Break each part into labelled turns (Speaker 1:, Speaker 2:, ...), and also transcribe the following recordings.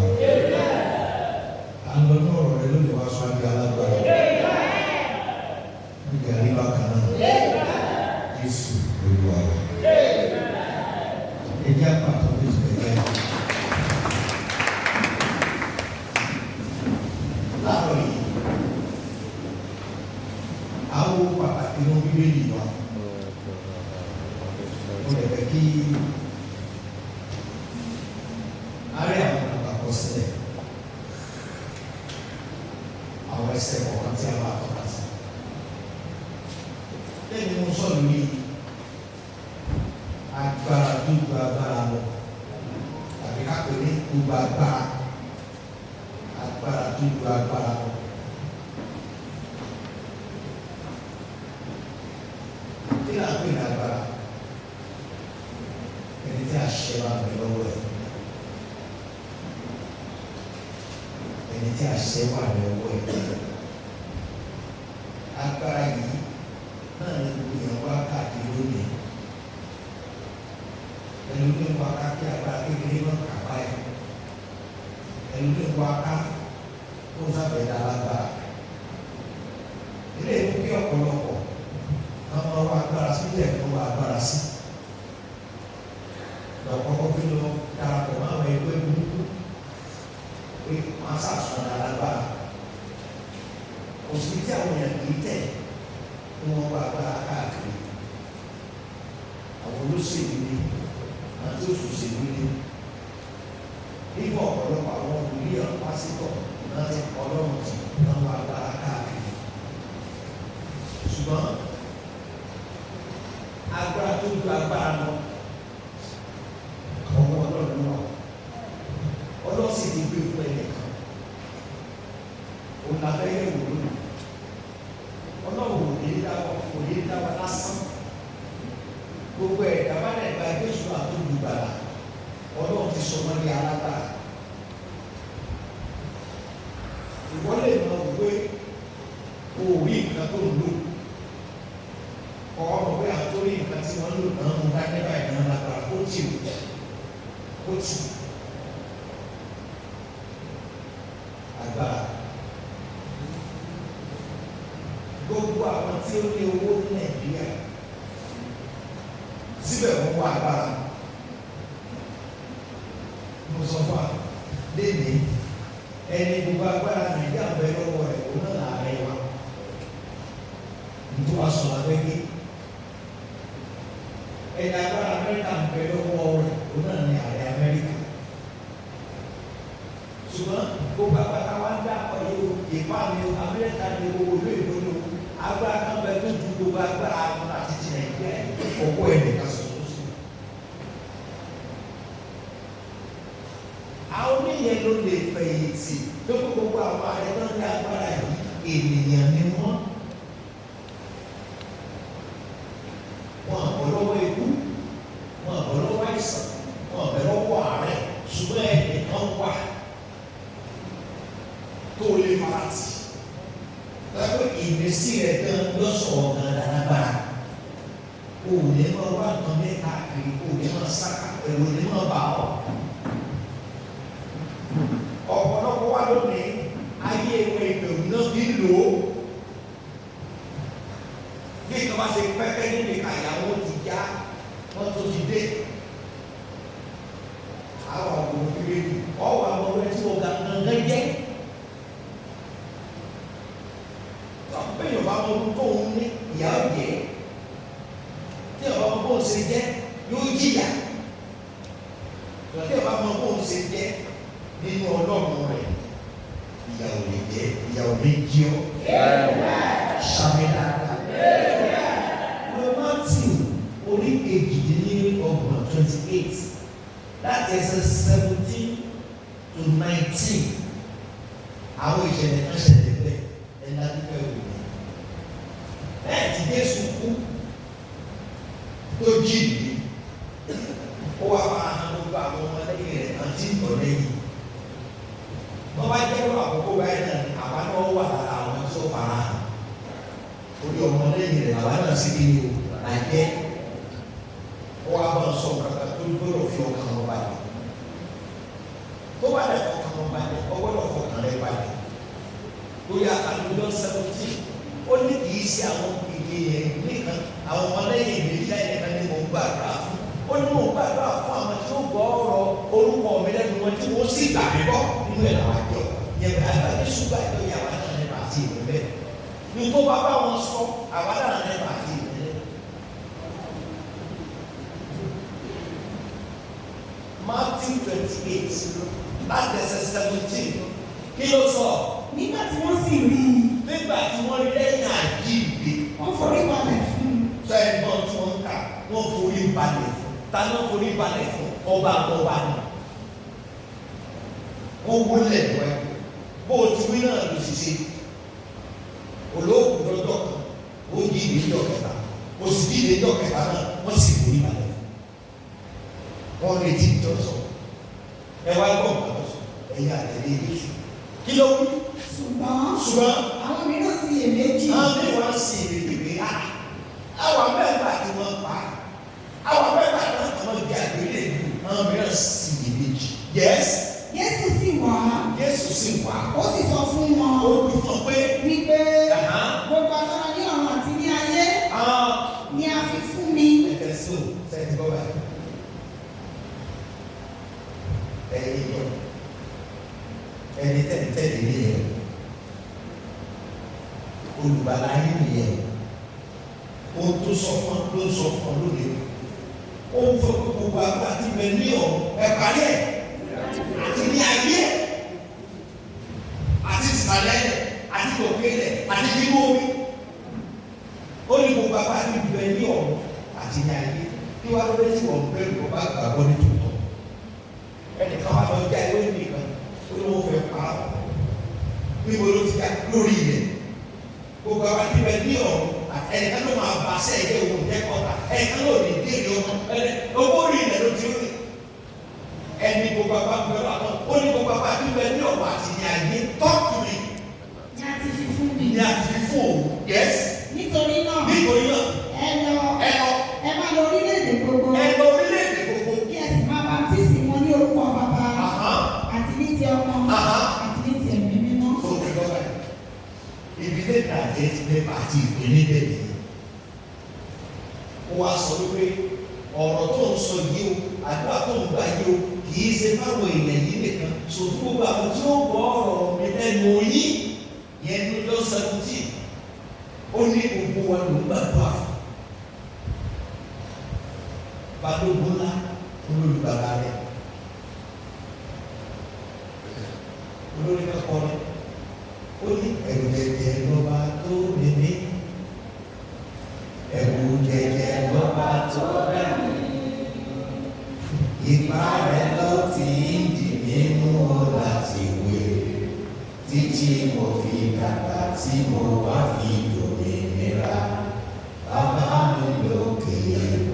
Speaker 1: wa. Àwọn ọmọ ọ̀rọ̀ rẹ ló lè wá sọ àbí alágbára. Níbi àríwá kan náà. Jésù Olúwa wa. Ẹ jẹ́ àpàtàn tó ti bẹ̀rẹ̀. Láàárọ̀ yìí, àwọn pàtàkì inú Bíbélì wa. Mo lè fẹ́ kí àárẹ̀ àwọn àgbàkọ sílẹ̀. Àwọn ẹsẹ̀ kọ̀ọ̀kan tí a máa tọ́ka sí. Lẹ́yìn mo sọ lórí agbára tó gba agbára lọ. Tàbí ká pè ní gbogbo agbára. Agbára tó gba agbára lọ. Kí ni a pè ní agbára? Ẹni tí a ṣe wá bẹ̀ lọ́wọ́ ẹ̀. Ẹni tí a ṣe wá lọ́wọ́ ẹ̀. Agbára yìí náà ni gbogbo èèyàn wá káàkiri lónìí. Ẹni tó ń wá ká kí agbára kékeré náà kápá ẹ̀. Ẹni tó ń wá ká kó sábẹ̀ dá lágbára. Ilé ìlú kí ọ̀pọ̀lọpọ̀ àwọn ọmọ agbára sí ilé ẹ̀kọ́ wa agbára sí. Lọ́kọ́kọ́ fi lọ darapọ̀ mọ́ àwọn ẹgbẹ́ burúkú pé wọ́n á sàṣọ alágbára. Òsì tí àwọn èèyàn kì í tẹ̀ ní wọ́n wá agbára káàkiri. Àwọn olóṣèlú ni àti òṣìṣẹ́ ni. Nígbà ọ̀pọ̀lọpọ̀ àwọn olùyẹ̀ pásítọ̀ náà ti ọlọ́run tì náà wá agbára káàkiri. Ṣùgbọ́n agbára tó ju agbára lọ ọmọ ọlọ́run náà ọlọ́sìn ti gbé fún ẹnìkan òun làbẹ́ yẹ̀ wò lónìí ọlọ́run kò ní dá wa lásán gbogbo ẹ̀dá bá lẹ̀ gba ẹgbẹ́ ìṣúná tó gbùgbàlà ọlọ́run ti sọ wọ́n ní alágbára ìwọ́lé náà wípé òwì nǹkan tó ń lò ọ̀rọ̀ pé àtúrí nǹkan tí wọ́n lò náà mú dání báyìí náà lágbára ó tì agbára gbogbo àwọn tí ó ní owó ní Nàìjíríà síbẹ̀ wọ́n wá agbára mo sọ fún wa léde ẹni gbogbo agbára Nàìjíríà bẹ lọ́wọ́ rẹ̀ ó náà láàárẹ̀ wa nítorí wàá sọ abẹ́gẹ́. Ẹ̀dá agbára Amẹ́ríkà ń bẹ lọ́wọ́ rẹ̀ ó náà ní ààrẹ Amẹ́ríkà. Ṣùgbọ́n gbogbo àgbàtà wa ń dá ọ̀yọ́ ìpàmì Amẹ́ríkà ní owó ìlú ìlú agbára kan bẹ tó ju gbogbo agbára àwọn àti ti Nàìjíríà ọ̀pọ̀ ẹ̀dẹ̀ká sọ̀rọ̀ sí. Àwọn oníyẹn ló lè fẹ̀yìntì tó gbogbo àwọn ààrẹ náà ní agbára yìí ènìyàn ni wọ́n. Wọn àbọ̀ lọ́wọ́ ikú, wọn àbọ̀ lọ́wọ́ àìsàn, wọn àbẹ̀ lọ́wọ́ àárẹ̀, ṣùgbọ́n ẹnìkan wà tó lè farati. Lọ́pọ̀ ìmísí rẹ̀ gan lọ́sọ̀ọ́ gan dáradára. O ò ní máa wá nǹkan ní káàkiri, o ò ní máa sáká, ẹ̀rọ ní máa bà ọ́. Ọ̀pọ̀lọpọ̀ wà lónìí, ayé ìwé ìbẹ̀rù náà fi lò ó. Bí ìjọba ṣe pẹ́pẹ́ nínú ìkàyàwó ti já wọ́n tó ti dé. Àwọn àgbò ìrèlú ọwọ́ àwọn ọmọ tí wọ́n ga gangan jẹ́. Tọ́pẹ́ Yorùbá mọ ọdún tó ń ní ìyá òjẹ́. Tí ọba mọ bóun ṣe jẹ́ yóò jìyà. Tí ọba mọ bóun ṣe jẹ́ nínú ọlọ́run rẹ̀ ìyà ò lè jẹ́ ìyà ò lè jí ọ́. Ṣàmì dáadáa. Matthew orí kejìdínlọ́gbọ̀n 28 láti ẹsẹ̀ 17 to 19 àwọn ìṣẹ̀lẹ̀ kan ṣẹlẹ̀ bẹ́ẹ̀ ẹ̀dá dúpẹ́ òní. Bẹ́ẹ̀ tí Jésù kú tó jí ìdí ó wá máa hàn gbogbo àwọn ọmọlẹ́yìn rẹ̀ àti ìtọ́lẹ́yìn. Wọ́n bá jẹ́ wọ́n àkókò báyìí náà ní àbá náà wà lára àwọn tí ó fara hàn. Orí ọmọlẹ́yìn rẹ̀ àwa náà sì kí ni o àjẹ́ ó wá bá ń sọ kankan tó gbọ́dọ̀ fi ọkàn wọn balẹ̀. Tó bá dẹ̀ ọkàn 17 ó ní kì í ṣe àwọn ènìyàn nìkan àwọn ọmọlẹ́yìn ìgbésí ẹ̀ka ni mò ń gbàdúrà fún ó ní mò ń gbàdúrà fún àwọn tí ó gbọ́ ọ̀rọ̀ orúkọ mi lẹ́nu wọn tí wọ́n sì gbà mí bọ́ nínú ẹ̀ làwọn àjọ yẹn àgbàdo ṣùgbọ́n àjọ yẹn àwọn àjọ nípa àti ìrẹ̀lẹ̀ ní tó bá bá wọn sọ àwọn àjọ nípa àti ìrẹ̀lẹ̀. Matthew 28 láti ẹsẹ̀ 17 kí ló sọ?
Speaker 2: Nígbà tí wọ́n sì rí i.
Speaker 1: Nígbà tí wọ́n rí lẹ́yìn àjíǹde.
Speaker 2: Wọ́n forí balẹ̀ fún un.
Speaker 1: Sọ ẹ̀gbọ́n tí wọ́n ń kà wọ́n forí balẹ̀ fún un. Ta ló forí balẹ̀ fún ọba àbọ̀wá ni? Wọ́n wọlé ẹ̀wọ̀ ẹ̀ bó o ti wí náà ló ṣiṣẹ́. Olóògùn lọ́jọ́ kan ó yí ìdíjọ́ kẹta ó sì yí ìdíjọ́ kẹta náà wọ́n sì forí balẹ̀ fún un. Wọ́n retí ìjọsọ ẹ wá gbọ́ nǹkan tó sọ ẹ̀yà àtẹ̀lé Jésù kí ló wí.
Speaker 2: ṣùgbọ́n àwọn mìíràn sì iyèméjì.
Speaker 1: àwọn mìíràn sì iyèméjì pé àwọn mẹ́ta tí wọ́n pa àwọn mẹ́ta tí wọ́n gbé àgbélé ìlú àwọn mìíràn sì iyèméjì.
Speaker 2: Jésù sì wá.
Speaker 1: Jésù sì wá.
Speaker 2: Ó sì sọ fún wọn.
Speaker 1: Ó wí fún pé.
Speaker 2: wípé gbogbo agbára ní ọ̀run àti ní ayé ni a fi fún mi.
Speaker 1: ẹ̀kẹ́ sí o sẹ́yìn tí bọ́ báyìí. ẹ̀yin yọ ẹni tẹ̀lé ní yẹ olùbàlà yín nìyẹn ohun tó sọ fún ló ń sọ fún lónìí ó ń fọ gbogbo àgbà tí bẹ ní ọ̀run ẹ parí ẹ̀ àti ní ayé àti ìsàlẹ̀ àti òkèlè àti nínú omi ó ní gbogbo àgbà tí bẹ ní ọ̀run àti ní ayé kí wàá lóde tí wọ́n bẹ̀rù ọba àgbàgbọ́ ní tòótọ́ ẹnìkan wà lọ já ewé nìkan ó ní wọ́n fẹ́ pa á níbo ló ti já lórí ilẹ̀ gbogbo àwọn àti bẹ́ẹ̀ ní ọ̀run ẹnìkan ló máa bá sẹ́yìn òun jẹ́ kọ́ta ẹnìkan ló ní déèrè ọmọ owó rí ilẹ̀ ló ti rí ẹni gbogbo àwọn àti bẹ́ẹ̀ lọ́wọ́ ó ní gbogbo àwọn àti bẹ́ẹ̀ ní ọ̀run àti ní ayé tọ́kù mi.
Speaker 2: Ní a ti fi fún mi.
Speaker 1: Ní a ti fi fún òun yẹ́sì.
Speaker 2: Nítorí náà ẹ lọ ẹ máa lọ orílẹ̀-èdè gbogbo.
Speaker 1: ẹ lọ orílẹ̀-èdè gbogbo.
Speaker 2: Kí ẹ sì máa baptisi wọn ní orúkọ Bàbá àti ní ti Ọmọ àti ní ti Ẹ̀mí Mímọ́.
Speaker 1: Tó o ti gbọ́ báyìí ibi tẹ́tà jẹ́ ti nípa àti ìpínlẹ̀ bẹ́ẹ̀ ni ó wá sọ wípé ọ̀rọ̀ tó ń sọ yìí o àdúrà tó ń gbà yìí o kì í ṣe fáwọn èèyàn yìí nìkan ṣòfò gbogbo àwọn tí ó gbọ́ ọ̀rọ̀ mi lẹ́nu yín yẹn ní lọ 17 ó ní gbogbo wa ló ń gbàdúrà fún balógun ńlá olólùbàbà rẹ olórí kakọ rẹ ó ní ẹ̀rù jẹjẹ lọ́ba tó mímí ẹ̀rù jẹjẹ lọ́ba tó mímí ipa rẹ̀ ló ti ń dì nínú láti wé títí mo fi dàgbà tí mo wá fi dòmìnira bàbá mi lókè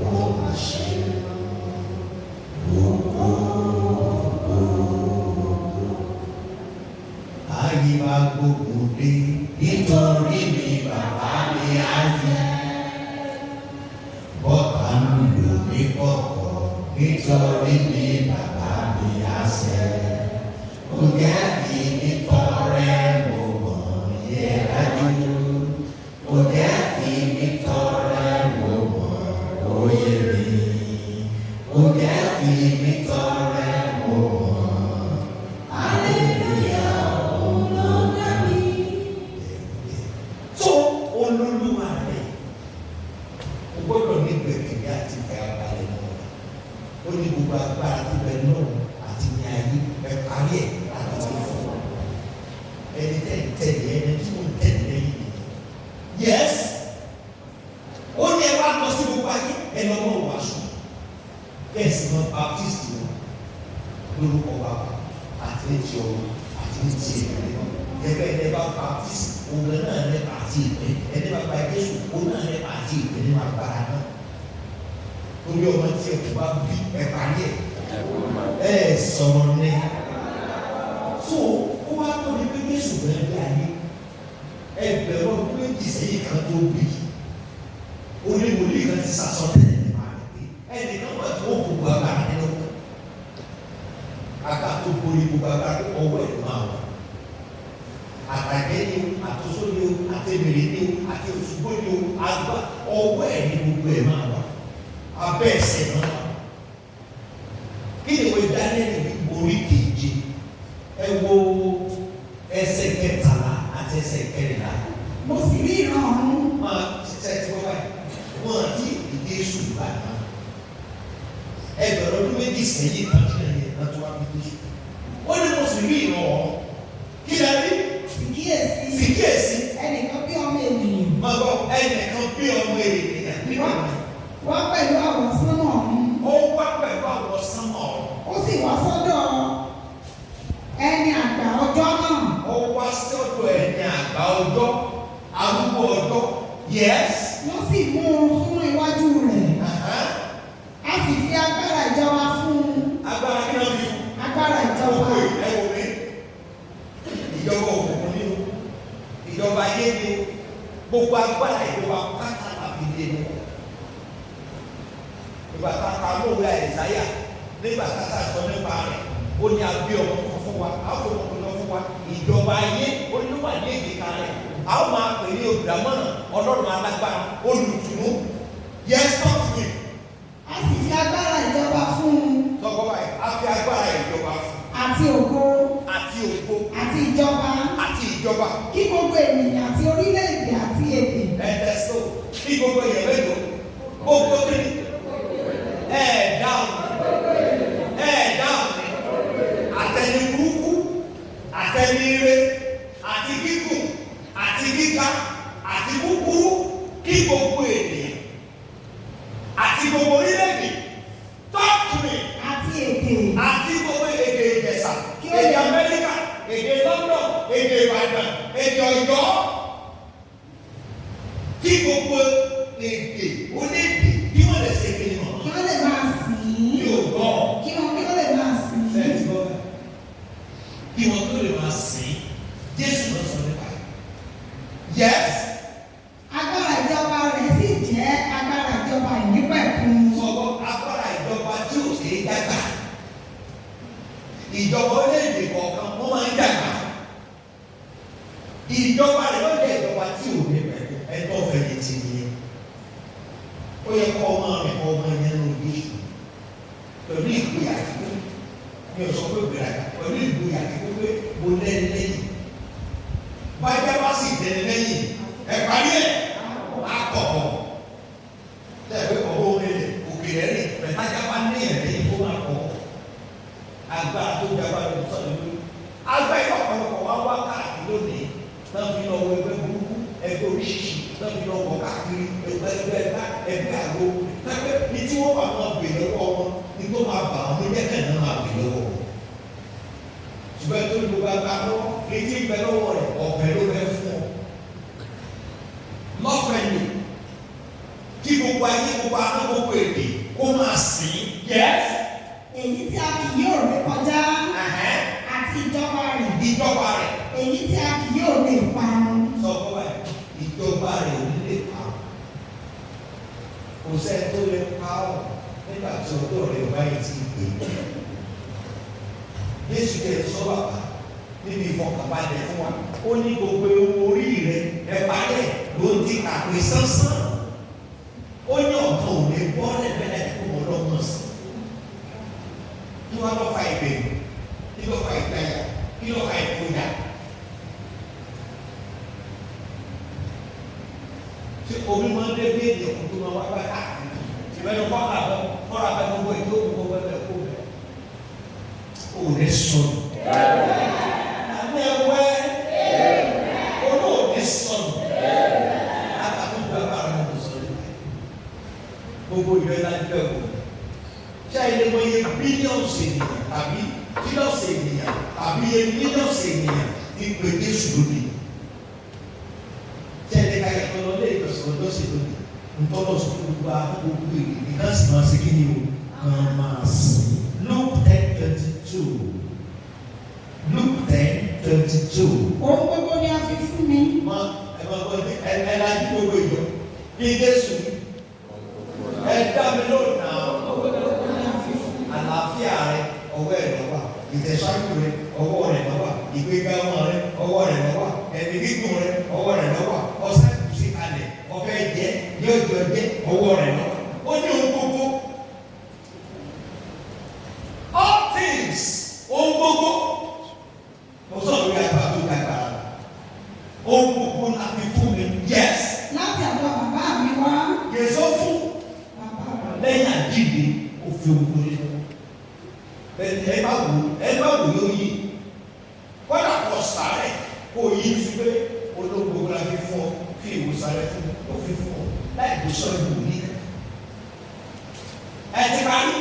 Speaker 1: ó mà ṣe gbogbo. Ayé wa gbogbo dé nítorí mi bàbá mi á fẹ́. Bọ́tà ń lò mí kọ̀kọ̀ nítorí mi bàbá mi á fẹ́. Ògẹ́ fi mi tọrẹ mo mọ̀ yẹ dájú. Ògẹ́ fi mi tọrẹ mo mọ̀ òye mi. Ògẹ́ fi mi tọrẹ mo mọ̀. Olúwa rẹ̀ o gbọ́dọ̀ ní gbẹ̀gbẹ̀ àti ìfẹ̀yàbalẹ̀ náà ó ní gbogbo agbára tí bẹ náà àti ní ayé ẹ parí ẹ̀ láti ti fún wa ẹni tẹ̀lé ẹni tí mo tẹ̀lé lẹ́yìn nìyẹn yes ó ní ẹ wá lọ sí gbogbo ayé ẹ lọ mọ wàásù bẹ́ẹ̀ sì mọ baptist wọn lórúkọ bàbá àti ní ti ọmọ àti ní ti ẹ̀mí ẹgbẹ́ ẹni bá baptist òun náà ní àti ìpín ẹni bá gba Jésù òun náà ní àti ìpín nínú agbára náà torí ọmọ tí ẹ kò bá bí ẹ parí ẹ sọ̀rọ̀ ní so ó wá tó ní pé Jésù bẹ̀rẹ̀ bí ayé ẹ bẹ̀rẹ̀ ọdún méjì sẹ́yìn kan tó bí oníwòlíì kan ti sàsọ tẹ́lẹ̀ nípa rẹ̀ pé ẹnì kan wà tó gbogbo agbára nínú agbára tó borí gbogbo agbára ọwọ́ ẹ̀ máa wà àtàgé ni o àtúnṣe ni o àtẹ̀mẹ̀rẹ̀ ní o àti òṣùgbó ní o àgbà ọwọ́ ẹ̀ ní gbogbo ẹ̀ máa wà abẹ́ ẹsẹ̀ náà wà. Kí ni ìwé Daniel ní orí keje ẹ wo ẹsẹ̀ kẹtàlá àti ẹsẹ̀ kẹrìnlá.
Speaker 2: Mo sì rí ìran ọ̀run.
Speaker 1: Máa ṣiṣẹ́ tí wọ́n báyìí wọ́n àti ìdíje ṣùgbọ́n àná ẹgbẹ̀rún ọdún méjì sẹ́yìn tàbí ẹ̀yẹ náà tó wá bí dé. Ó ní mo sì rí ìran ọ̀run. Kí ni a rí? Fìkíyèsí.
Speaker 2: Ẹnìkan bí ọmọ ènìyàn.
Speaker 1: Máa gbọ́ ẹnìkan bí ọmọ ènìyàn.
Speaker 2: Wá pẹ̀lú àwọn sánmọ̀ ọ̀run.
Speaker 1: Ó wá pẹ̀lú àwọn sánmọ̀ ọ̀run.
Speaker 2: Ó sì wá sọ́dọ̀ ẹni àgbà ọjọ́ náà.
Speaker 1: Ó wá sọ́dọ̀ ẹni àgbà ọjọ́, arúgbó ọjọ́. Yes.
Speaker 2: Wọ́n sì mú un fún iwájú rẹ̀. A sì fi agbára ìjọba fún un.
Speaker 1: Agbára kí náà fi fún?
Speaker 2: Agbára ìjọba.
Speaker 1: Ẹ wò mí. Ìjọba òkùnkùn ni o. Ìjọba ayé ni o. Gbogbo agbára ìjọba pátá àfi lé ní o. Ìgbà tá a ka lóore Àìsáyà nígbà tá a sọ nípa rẹ̀ ó ní abí ọmọ kan fún wa a fọ ọmọ kan fún wa ìjọba ayé olúwa ní èdèkà rẹ̀ a ó máa pè ní olùdámọ̀ràn ọlọ́run alágbára olùtùnú yes talk to me.
Speaker 2: A sì fi agbára ìjọba fún un.
Speaker 1: Sọ́kọ́ báyìí a fi agbára ìjọba fún.
Speaker 2: Àti ògo.
Speaker 1: Àti ògo.
Speaker 2: Àti ìjọba.
Speaker 1: Àti ìjọba.
Speaker 2: Kí gbogbo ènìyàn àti orílẹ̀-èdè àti èdè.
Speaker 1: Ẹ̀ẹ́dẹ́sọ kí gbogbo èèyàn mẹ́jọ gbogbo kiri dáhùn àtẹni burúkú àtẹni ire àti gígùn àti gíga àti kúkúrú kí gbogbo ènìyàn àti gbogbo orílẹ̀-èdè talk to me
Speaker 2: àti èdè
Speaker 1: àti gbogbo èdè Ìjẹ̀ṣà èdè Amẹ́ríkà èdè London èdè Ìbàdàn èdè Ọ̀yọ́ kí gbogbo èdè onídìí kí wọ́n lè ṣe kiri mọ́.
Speaker 2: Kí wọ́n lè máa sìn ín.
Speaker 1: Yóò gbọ́.
Speaker 2: Kí wọ́n lè máa sìn ín.
Speaker 1: Sẹ́ẹ̀tì gbọ́ bẹ́ẹ̀. Kí wọ́n tó lè máa sìn ín. Jésù lọ sọ nípa ẹ̀. Yes.
Speaker 2: Agbára ìjọba rẹ̀ sì jẹ́ agbára ìjọba ìnípẹ̀kun.
Speaker 1: Sọ̀rọ̀ agbára ìjọba tí ò ṣe é dàgbà. Ìjọba orílẹ̀-èdè kọ̀ọ̀kan wọ́n máa ń dàgbà. Ìjọba rẹ̀ ló jẹ́ ìjọba tí ò ní pẹ̀lú ẹ̀tọ́ fẹ̀yìntì nìyẹn. Ó yẹ kọ́ ọmọ rẹ̀ kọ́ ọmọ yẹn ló dé pẹ̀lú ìgboyà kíkó mi ò sọ pé gbèrágà pẹ̀lú ìgboyà kíkó pé mo lẹ́ni lẹ́yìn bájá bá sì tẹ̀lé lẹ́yìn ẹ̀ parí ẹ̀ akọ̀kọ̀ tẹ̀wé ọ̀bọ onílẹ̀ òkèlè rẹ̀ pẹ̀tájá bá ní ẹ̀ lẹ́yìn kó máa kọ̀ agbára tó jẹ́ agbára tó sọ̀rọ̀ lórí agbára ìwà ọ̀pọ̀lọpọ̀ wá wá káàkiri lónìí náà fi lọ wọ ẹgbẹ́ burúkú ẹgbẹ́ oríṣiríṣi náà fi lọ wọ káàkiri ẹgbẹ́ àgbo pẹ́pẹ́ ní tí wọ́n bá máa gbè lọ́wọ́ wọn ní tó máa bà wọn ní ẹ̀kẹ́ náà máa gbè lọ́wọ́ wọn. ṣùgbọ́n tó ló bá gbà lọ́wọ́ létí ìgbẹ́ lọ́wọ́ rẹ̀ ọ̀fẹ́ ló fẹ́ fún ọ. lọ́fẹ̀ẹ́ ni kí gbogbo ayé gbogbo àná gbogbo èdè kó máa sìn yẹ́.
Speaker 2: Èyí tí a kì yóò rí kọjá àti ìjọba rẹ̀.
Speaker 1: Ìjọba rẹ̀.
Speaker 2: Èyí tí a kì yóò lè parun.
Speaker 1: Sọ fún wa ìjọba rẹ̀ ò ní lè parun. Kò sẹ́ni tó lè parun nígbà tí ọjọ́ rẹ̀ báyìí ti gbé. Jésù kẹ́ sọ bàbá níbi ìfọkànbalẹ̀ fún wa. Ó ní gbogbo orí rẹ̀ ẹ̀pá rẹ̀ ló ti kàpé sánsán. Ó ní ọ̀kan ò lè gbọ́ lẹ́gbẹ̀ẹ́ kó wọ́n lọ́gbọ̀n sí. Kí wọ́n lọ́ fa ìbẹ̀rù, kí lọ́ fa ìgbàyà, kí lọ́ fa ìfòyà. Ṣé omi máa ń dé bí èdè ọ̀hún tó máa wá bá káàkiri? Ìbẹ̀rù kọ́ra bẹ gbogbo èdè òkú gbogbo ẹgbẹ́ kó bẹ̀. Ó lè sọnù. Àmì ẹ̀wẹ́ olóòdì sọnù. Àtàkùn bàbá rẹ̀ kò sọnù. Gbogbo ìlú ẹ̀ láti bẹ̀ wò. Ṣé ilé wọ́n yẹ bílíọ̀nù ènìyàn tàbí bílíọ̀nù ènìyàn tàbí yẹ mílíọ̀nù ènìyàn ní pé Jésù lónìí? Ṣé ilé káyọ̀ tó lọ lé ìgbésẹ̀ ọjọ́ sí lónìí? Ntọ́lọ̀ sọ gbogbo àgbogbo èdè nìkan sì máa ṣe kí ni o? Kàn máa sìn. Luke 10:22. Luke 10:22.
Speaker 2: Ohun gbogbo ni a fi fún mi.
Speaker 1: Mọ ẹ máa gbọ́ ẹ lájú gbogbo ìjọ. Bí Jésù ẹ dá mi lónìí náà. Àlàáfíà rẹ ọwọ́ ẹ̀ lọ́wọ́, ìtẹ̀síwájú rẹ ọwọ́ rẹ lọ́wọ́, ìgbéga ọmọ rẹ ọwọ́ rẹ lọ́wọ́. ẹ̀mí gígùn rẹ ọwọ́ rẹ lọ́wọ́ ọ̀sẹ̀ kù sí kalẹ̀ ọ̀fẹ́ jẹ ní ọjọ́ jẹ ọwọ́ rẹ lọ́wọ́ ó ní ohun gbogbo all things ohun gbogbo mo sọ lórí àgbà tó dàgbà ohun gbogbo la fi fún mi yes.
Speaker 2: láti àgbà bàbá mi wá.
Speaker 1: yẹsọ fún lẹ́yìn àjíǹde òfin òkú rẹ ẹ bá wò yóò yí kọ́dà kọ́ sáré kó yí sí pé olóògbé la fi fún ọ fi ìwòsàn rẹ fún ọ fi fún ọ láì tó sọ ìlú ní. ẹ ti parí.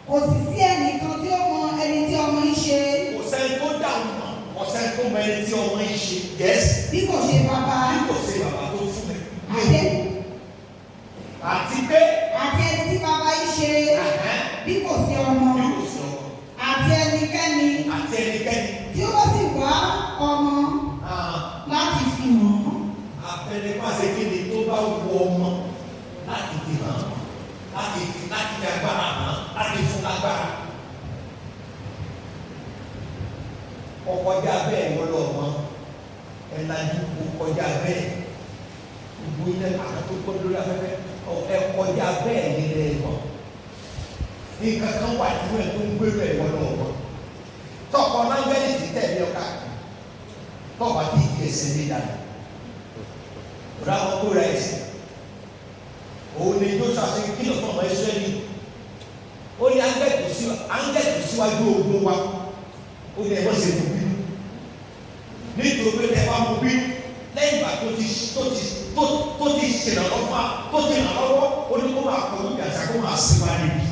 Speaker 2: kò sì sí ẹnìkan tí ó mọ ẹni tí ọmọ yìí ṣe.
Speaker 1: kò sẹ́ni tó dáhùn mọ́ kò sẹ́ni tó mọ ẹni tí ọmọ yìí ṣe yẹ́sì.
Speaker 2: bí kò ṣe bàbá.
Speaker 1: bí kò ṣe bàbá tó fún mi.
Speaker 2: àti
Speaker 1: pé.
Speaker 2: àti ẹni tí bàbá yìí ṣe. bí kò sí ọmọ.
Speaker 1: bí kò sí ọmọ.
Speaker 2: àti ẹnikẹ́ni.
Speaker 1: àti ẹnikẹ́ni.
Speaker 2: tí ó sì wá ọmọ láti fi hàn.
Speaker 1: Àfẹnipàṣẹ kéde tó bá wọ ọmọ láti fi hàn láti fi agbára hàn láti fún agbára. Ọkọjá bẹ́ẹ̀ wọlé ọmọ ẹ̀lájú ọkọjá bẹ́ẹ̀ gbogbo ilẹ̀ àkàtó kọ́ lórí afẹ́fẹ́ ẹ̀kọjá bẹ́ẹ̀ nílẹ̀ ẹ̀mọ́. Ní kankan wà nínú ẹ̀ tó ń gbérò ẹ̀ wọlé ọmọ. Tọkọ náà gbẹ́lẹ̀ ti tẹ̀lé ọ̀ka tọ́ba tí ì ẹsẹ̀ mi dànù. Ráwọn kó ra ẹsẹ̀. Òun ni Joshua ṣe kìlọ̀ fún ọmọ Ísírẹ́lì. Ó ní áńgẹ́lì síwájú ogun wa. Ó ní ẹ̀wọ́n ṣe mú bínú. Nítorí pé ẹ bá mú bínú lẹ́yìn ìgbà tó ti ṣèrànlọ́wọ́ fún wa tó ti ràn lọ́wọ́ ó ní kó máa kọ́ níbi àṣà kó máa sí wa níbi.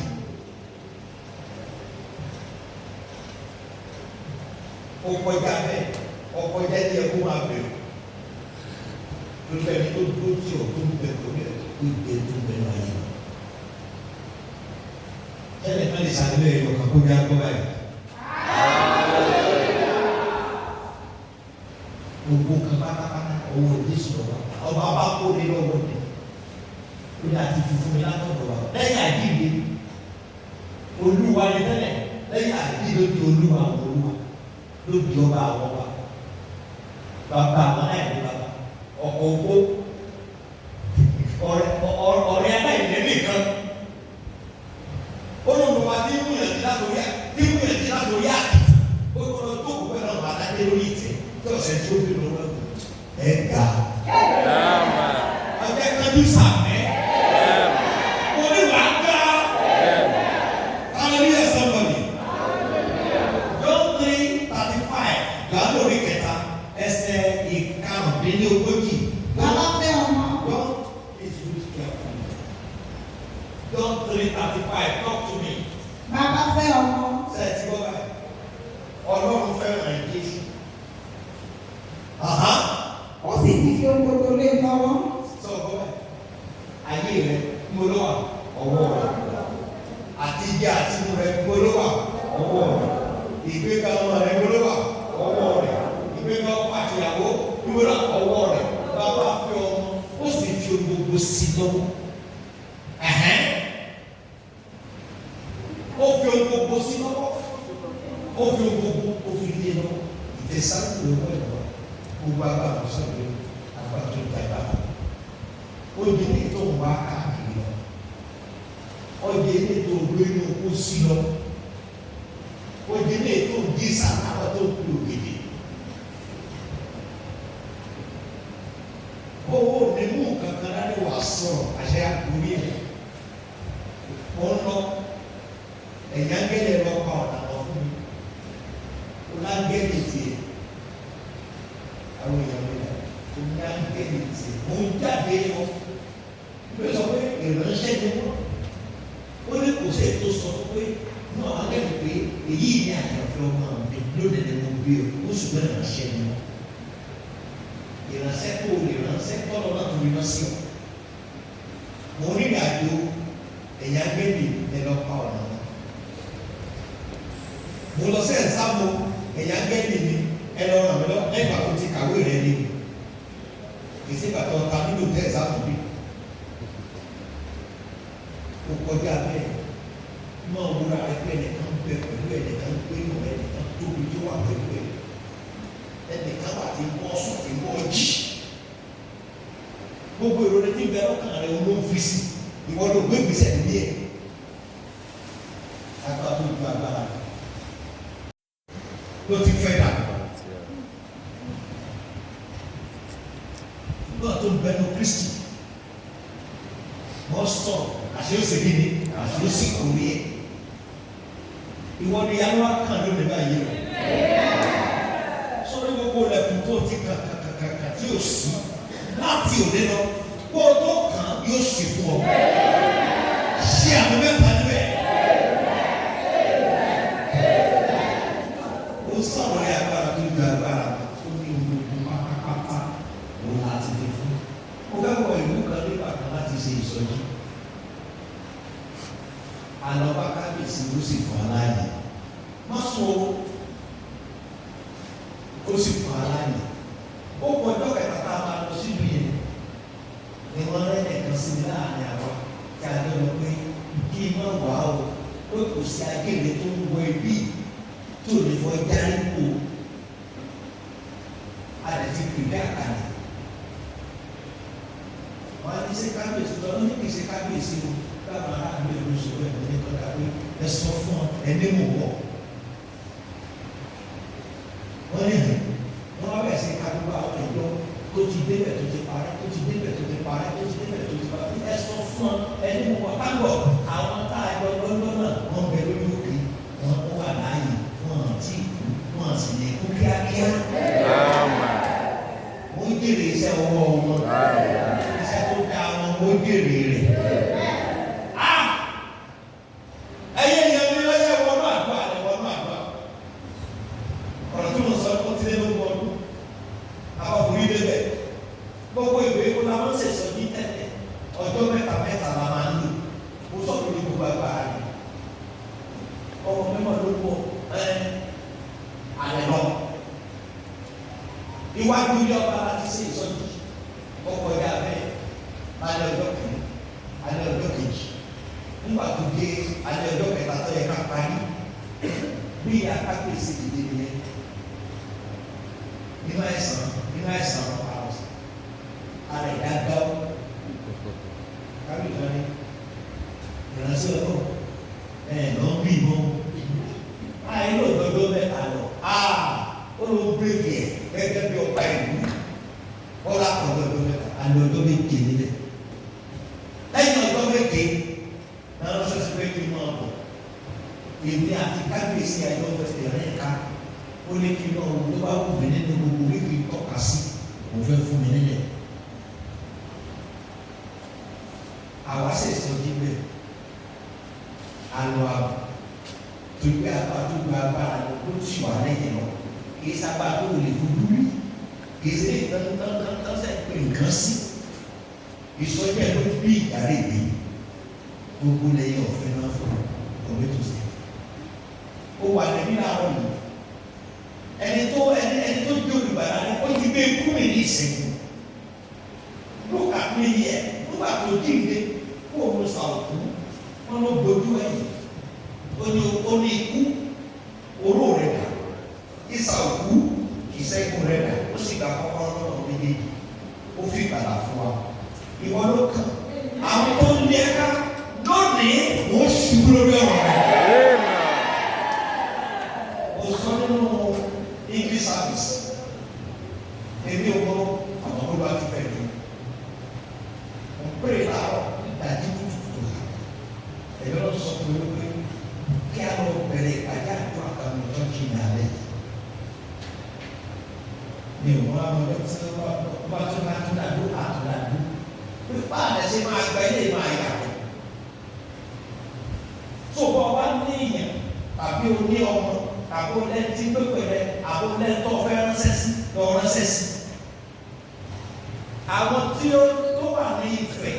Speaker 1: Ó kọjá bẹ́ẹ̀ ọkọ jáde ẹkọ máa bẹ̀rù lórí ẹni tó dúró tí o tó ń bẹ̀rù rẹ kó ìgbé tó ń bẹ̀rù ayé wa. Ẹnì kan lè sàlẹ̀ ẹ̀rọ kan kó yá gbọ́ báyìí. Gbogbo kan pátápátá owó òdì sọ̀rọ̀ wa ọba bá kó ní lọ́wọ́ ni ó ní àti funfun mi látọ̀dọ̀ wa lẹ́yìn àdìgbé olúwa ni tẹ́lẹ̀ lẹ́yìn àdìgbé ló di olúwa àwọn olúwa ló di ọba àwọn ọba. Bàbá àwọn aláìní bàbá ọkọ̀ owó ọ̀rẹ́ aláìní nìkan olóògùn wa tí mú yànjú látòrí àkìtì ó kọ́ tó kù pẹ̀lú àwọn adájọ́ lórí ìtẹ̀ tí ọ̀sẹ̀ tí ó bí lọ́wọ́ ẹ̀ ga. Ọjọ́ ìtọ́jú sàmẹ́ oníwà ga. Hallelujah somebody. John 3:35 gbàgbọ́ orí kẹta ẹsẹ̀ ìkarùndínlógójì.
Speaker 2: Bàbá fẹ́ ọmọ.
Speaker 1: John 3:35 talk to me.
Speaker 2: Bàbá fẹ́ ọmọ.
Speaker 1: Sẹ́ẹ̀ tí wọ́n bá Ọlọ́run fẹ́ràn Jésù.
Speaker 2: Ó sì ti fi ohun gbogbo lé lọ́wọ́.
Speaker 1: Sọ ọgbọ́n bẹ́ẹ̀ ayé rẹ̀ mo ló wà ọwọ́ rẹ̀ àti ìjẹ́ àti inú rẹ̀ mo ló wà ọwọ́ rẹ̀ ìgbéga ọmọ rẹ̀ mo ló wà ọwọ́ rẹ̀ ìgbéga ọkọ àti ìyàwó mo ló wà ọwọ́ rẹ̀ bàbá fẹ́ ọmọ ó sì fi ohun gbogbo sí lọ́wọ́. Ó fi ohun gbogbo sí lọ́wọ́ ó fi ohun gbogbo ó fi lé lọ́wọ́ ìtẹ̀sán lówó ẹ̀rọ gbogbo agbára sọ̀rọ̀ agbára tó dàgbà ó di ní tó ń wá káàkiri lọ ó di ní tó ń gbé inú kó sí lọ ó di ní tó ń jí sàkàrà tó ń pè òkèdè owó nínú kankan láti wà sọ̀rọ̀ àṣẹ àkúrí ẹ̀ wọ́n lọ ẹ̀yà gẹ́lẹ́ lọ pa ọ̀nà lọ fún mi ó lá gẹ́lẹ́ tiẹ̀ àwọn èèyàn mi là ó lá gẹ́lẹ́ tiẹ̀ mo ń jáde lọ ìgbé sọ pé ìránṣẹ́ ni wọ́n ó ní kò sí ètò sọ pé náà wọ́n gẹ́gẹ́ pé èyí ni àyànfẹ́ ọmọ mi lónìí ni mo gbé o ó ṣùgbọ́n ìránṣẹ́ ni wọ́n ìránṣẹ́ tó ìránṣẹ́ tọ́lọ́ náà tó rí sí ọ mo rí ìrìnàjò ẹ̀yà gẹ́lẹ́ ẹ̀ lọ pa ọ̀nà wọn. Mo lọ sí ẹ̀sáàmù ẹ̀yà gẹ́ẹ̀lì mi ẹ lọ ràn mí lọ lẹ́yìn ìgbà tó ti kàwé rẹ ni kìsì ìgbà tó ta nínú tẹ́ ẹ̀sáàmù bí. O kọjá bẹ́ẹ̀ máa wúra rẹ pé ẹnìkan bẹ pẹ̀lú ẹnìkan pé inú ẹnìkan tóbi tó wà pẹ̀lú ẹnìkan wà tí ń bọ́ sùn tí ń bọ́ jì. Gbogbo ìrònú tí ń bẹ lọ́kàn rẹ̀ ló ń fi sí ìwọ ló gbé gbèsè ní ẹ̀. Agbára tó ju agbára ló ti fẹ́ dà. Nígbà tó ń bẹnu Kristi wọ́n sọ àṣeyọsẹ kí ni àṣeyọsẹ kò rí ẹ. Ìwọ ni yàrá kan ló lè báyìí rẹ. Sọ́dọ̀ gbogbo lẹ́kùn tó ti kàkàkàkà tí yóò sí láti òde lọ kó o tó kàn yóò sì fún ọ. Ṣé àwọn mẹ́ta níbẹ̀? Ó sọ̀rọ̀ ní agbára tó ju agbára tó ní gbogbo pátápátá òun láti fi fún. Mo fẹ́ wọ ìlú kan nígbà kan láti ṣe ìsọjí. Àlọ́bá kábíyèsí ló sì fún aláìní. Má sọ ó sì fún aláìní. Ó pọ̀ ọjọ́ kẹta tá a máa lọ síbi yẹn. Ni wọ́n rẹ́ nìkan sí mi láàrin àwa kí a lọ pé kí iná wà ó pé kò sí agéle tó ń wọ ibi tó lè fọ járí kù. A lè ti pèlè àkàlà. Wọ́n á ní ṣe kábíyèsí lọ ní kì í ṣe kábíyèsí o. Káwọn aráàlú ẹ̀rọ ìṣòro ẹ̀rọ ní kọ́ta pé ẹ sọ fún ọ ẹni mò wọ̀. Wọ́n ní wọ́n wá bẹ̀rẹ̀ sí kádùúgbò àwọn ìjọ tó ti débẹ̀ tó ti parẹ́ tó ti débẹ̀ tó ti parẹ́ tó ti débẹ̀ tó ti parẹ́ ẹ sọ fún ọ ẹni mò wọ̀. Káàbọ̀ àwọn tá a jọ lọ́jọ́ náà wọ́n bẹ lórí òkè wọ́n wà láàyè wọ́n ti kú wọ́n sì lè kú kíákíá. Wọ́n jèrè iṣẹ́ ọwọ́ wọn iṣẹ́ tó dá wọn wọ́n jèrè rẹ̀. Iwájú ilé ọba láti ṣe ìsọjí ọkọ̀ ìyá bẹ́ẹ̀ alẹ́ ọjọ́ kìíní alẹ́ ọjọ́ kejì nígbà tó dé alẹ́ ọjọ́ kẹta tó yẹ ká parí bí akápèsè ìdílé nìyẹn nínú àìsàn ọ̀pá ọ̀sán alẹ́ ìdágbá kábíyèsí ni ìránṣẹ́ ọ̀rọ̀ lọ́ ń bí ìbọn àyè lọ́dọọdọ mẹ́ta lọ ó ló ń bírèkì ẹ̀ gẹ́gẹ́ bí ọ̀pá ìlú wọ́n lápò ọ̀dọ́ mẹ́ta àlọ́ ọ̀dọ́ méje nílẹ̀ lẹ́yìn ọ̀dọ́ méje náà lọ́sọ̀ sí pé kí n máa bọ̀ èmi àti kábíyèsí ayọ́ fẹsẹ̀ rẹ̀ ká ó ní kí n náà wọ́n tó bá wù mí nínú gbogbo wíkì tọ́ka sí mo fẹ́ fún mi nílẹ̀ àwa sì sọ jíbẹ̀ àlọ́ àbọ̀ tó gbé apá tó gba agbára ló ti wà lẹ́yìn lọ. Kì í sábà tó lè fojú rí kì í ṣe tán sẹ́ pé nǹkan sí ìsọjí ẹ̀ ló bí ìdarí ìgbé gbogbo lẹ́yìn ọ̀fẹ́ náà fún ọ̀rẹ́ tó ṣe. Ó wà lẹ́bí láwọn yìí ẹni tó jó ìbàdàn ni ó ti gbé ikú mi ní ìsìnkú lóka mi yẹ nígbà tó jíǹde kó o mú sàwùkú wọn ló gbójú ẹ̀yìn ó ní ikú oró rẹ̀ dà. Ìsà òkú ìṣẹ́gun rẹ̀ dà ó sì gba kọ́kọ́rọ́ lọ́wọ́ méjèèjì ó fi gbàlà fún wa. Ìwọ ló kàn àwọn tó ń lé ẹ̀ka lónìí wọ́n ṣubú lórí ọ̀rọ̀ rẹ̀. Mo sọ nínú English service èmi ò gbọ́ àwọn ọmọdé wa ti fẹ́ mi. Mo pèrè láàárọ̀ ìdájí kùtùkùtù ẹ̀yọ́ lọ sọ fún mi pé kí a lọ bẹ̀rẹ̀ ìpàdé àjọ àkàmù ìjọ́jì ní alẹ́ yìí. Mi ò wá wọn lọ sí ọba tó máa tún dàdú àtúndàdú pípa àdẹ̀sẹ̀ máa gba ilé máa yà wọ́n. Tó bọ́ wá ní ìyẹn tàbí o ní ọmọ tàbí o lẹ́ni tí pépè rẹ àbò lẹ́ni tó fẹ́ ránṣẹ́ sí lọ ránṣẹ́ sí. Àwọn tí ó tó wà ní Ifẹ̀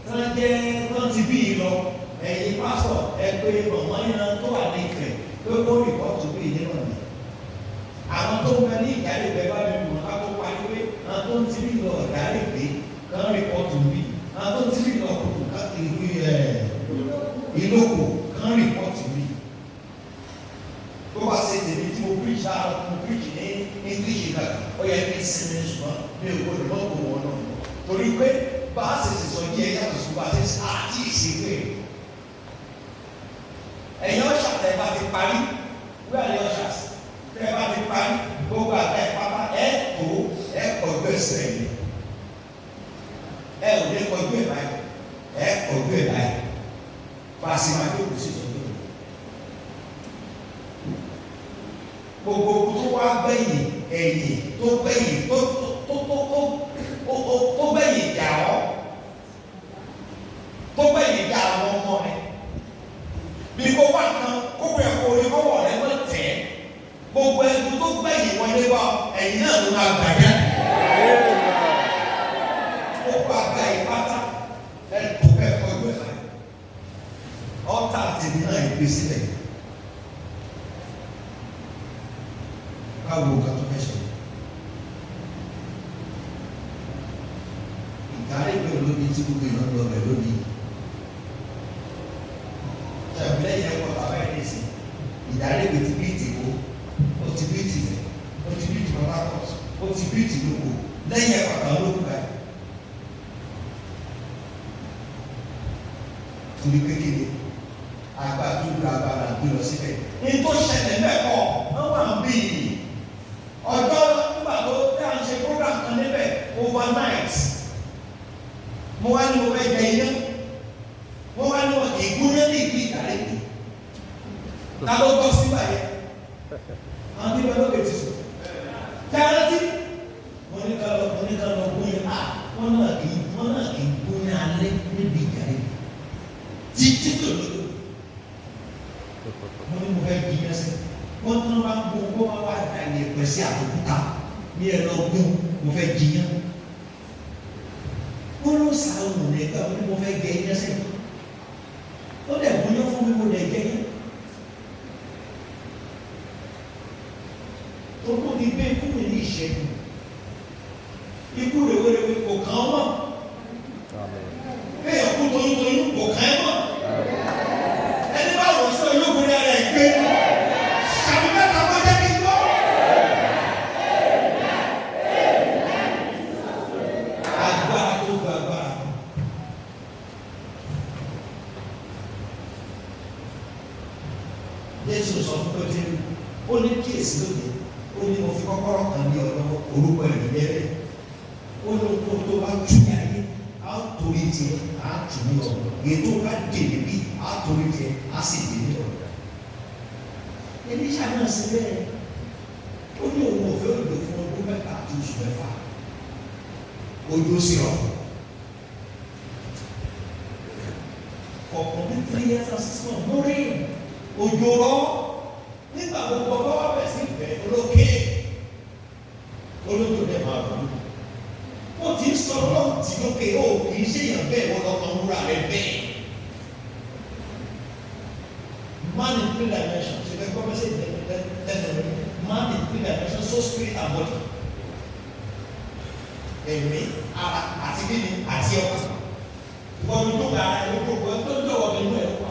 Speaker 1: tó ń jẹ́ tó ti bí i lọ ẹ̀yin pásọ̀ ẹgbẹ́ mọ̀mọ́ yẹn tó wà ní Ifẹ̀ pé kó rìpọ́tù bí i nínú mi. Àwọn tó ń bẹ ní ìyáálé bẹ bá mi mọ̀ ká tó parí pé àwọn tó ń ti bí lọ ìyáálé gbé kán rìpọ́tù bí àwọn tó ń ti bí lọ kòkò ká ìlókò kán rìpọ́tù bí. bá ṣe tèmi tí mo preach láàárọ̀ tí mo preach ní English náà ó yẹ kí n sinmi ṣùgbọ́n mi ò gbọdọ̀ lọ́kọ̀ wọn náà torí pé bá a ṣe sọ yẹ yàtọ̀ sí bá a ṣe àti ìṣègbè ẹ̀yin ọ̀ṣà tẹ̀ bá ti parí wíwá ní ọ̀ṣà tẹ̀ bá ti parí gbogbo àgbà ẹ̀ pápá ẹ̀ tó ẹ̀ kọjú ẹsẹ̀ yìí ẹ̀ ò lè kọjú ẹ̀ báyìí ẹ̀ kọjú ẹ̀ báyìí fàṣì máa tó kù sí ìṣòro gbogbo tó wá gbẹ̀yìn ẹ̀yìn tó gbẹ̀yìn tó gbẹ̀yìn jà ọ́ tó gbẹ̀yìn jà àwọn ọmọ rẹ̀ bí kò wá kan kó wẹ̀ kó orí kọ́wọ́ rẹ̀ wọ́n tẹ̀ gbogbo ẹ̀dù tó gbẹ̀yìn wọlé wá ẹ̀yìn náà ló máa gbàgbé ó gba àgbà ìpátá ẹ̀dù kẹ́kọ̀ọ́ ìwé fún ọ̀tá tèmi náà ìgbésí lẹ̀ káwọn nǹkan tó fẹ́ ṣe. Ìdarí pé olóbi tí gbogbo èèyàn lọ bẹ̀ lónìí. Ṣàbílẹ̀ yẹn wọ bàbá ẹ̀ ní ìsìn. Ìdarí pé ti bíìtì kó, ó ti bíìtì fẹ̀, ó ti bíìtì bàbá kọ̀, ó ti bíìtì lóko, lẹ́yìn ẹ̀ pàtàkì olókùn báyìí. Torí kékeré, agbájú agbára gbé lọ síbẹ̀. Ní tó ṣẹlẹ̀ mẹ́kọ̀ọ́, wọ́n wà ń bí yìí. Ọjọ́ nígbà tó tí a ń ṣe program kan níbẹ̀ overnight mo wá ní mo fẹ́ jẹ iná mo wá ní wọn kì í gúnyán ní ìlú ìdálẹ́ ìlú ta ló gbọ́ sí báyẹn àwọn tí wọn lókè ti sùn tẹ́lẹ̀tì mo ní ká lọ gúnyán wọn náà kì í gúnyán alẹ́ níbi ìdálẹ́ títí tó lóko mo ní mo fẹ́ bí yẹn sẹ́yìn wọ́n tún bá ń gbó wá wá dàní ẹ̀pẹ̀ sí àtòkúta ní ẹ̀ lọ gbó mo fẹ́ jiyàn wọ́n ló sa ohun nígbà wọ́n ní mo fẹ́ gẹ iná sẹ́yìn ó dẹ̀ gbóyán fún mi mo dẹ̀ gẹ yín tó kó ní gbé ikú mi ní ìṣẹ́gun ikú rèwerèwe kò kàn án mọ́ bẹ́ẹ̀ kú toyúntoyún kò kàn án mọ́ ẹni bá wọ̀ sí ológun ní ara ẹ̀ gbé. Jésù sọ fún Pétérù ó ní kíyèsí lóde ó ní mo fi kọ́kọ́rọ́ kan ní ọ̀dọ́ orúkọ ẹ̀mí lẹ́rẹ̀ ó ní ohun tó bá tù ní ayé á torí tiẹ̀ á tù ní ọ̀dọ̀ ètò bá dè níbí á torí tiẹ̀ á sì dè ní ọ̀dọ̀. Èlíṣà náà sí bẹ́ẹ̀ ó ní òun ò fẹ́ òdò fún ọdún mẹ́ta àti oṣù mẹ́fà ojú sí ọ. For complete 3 years and 6 months, no rain. Òjò rọ̀ nígbà gbogbo ọba wa bẹ̀ sí ìfẹ́ olókè olójó dẹ̀ máa rọ̀ ó ti ń sọ lọ́wọ́ tí lókè ó kì í ṣèyàn bẹ́ẹ̀ wọ́n lọ́kàn wúrà rẹ̀ bẹ́ẹ̀. Man in 3 dimensions ṣe fẹ́ kọ́ mẹ́sẹ̀ tẹ́lẹ̀ man in 3 dimensions so spirit and body ẹ̀mí ara àti kíni àti ọkàn ìwọ́n ló dókè ara ẹ̀ ló dókè ẹ̀ tó dọ̀wọ́ nínú ẹ̀ wá.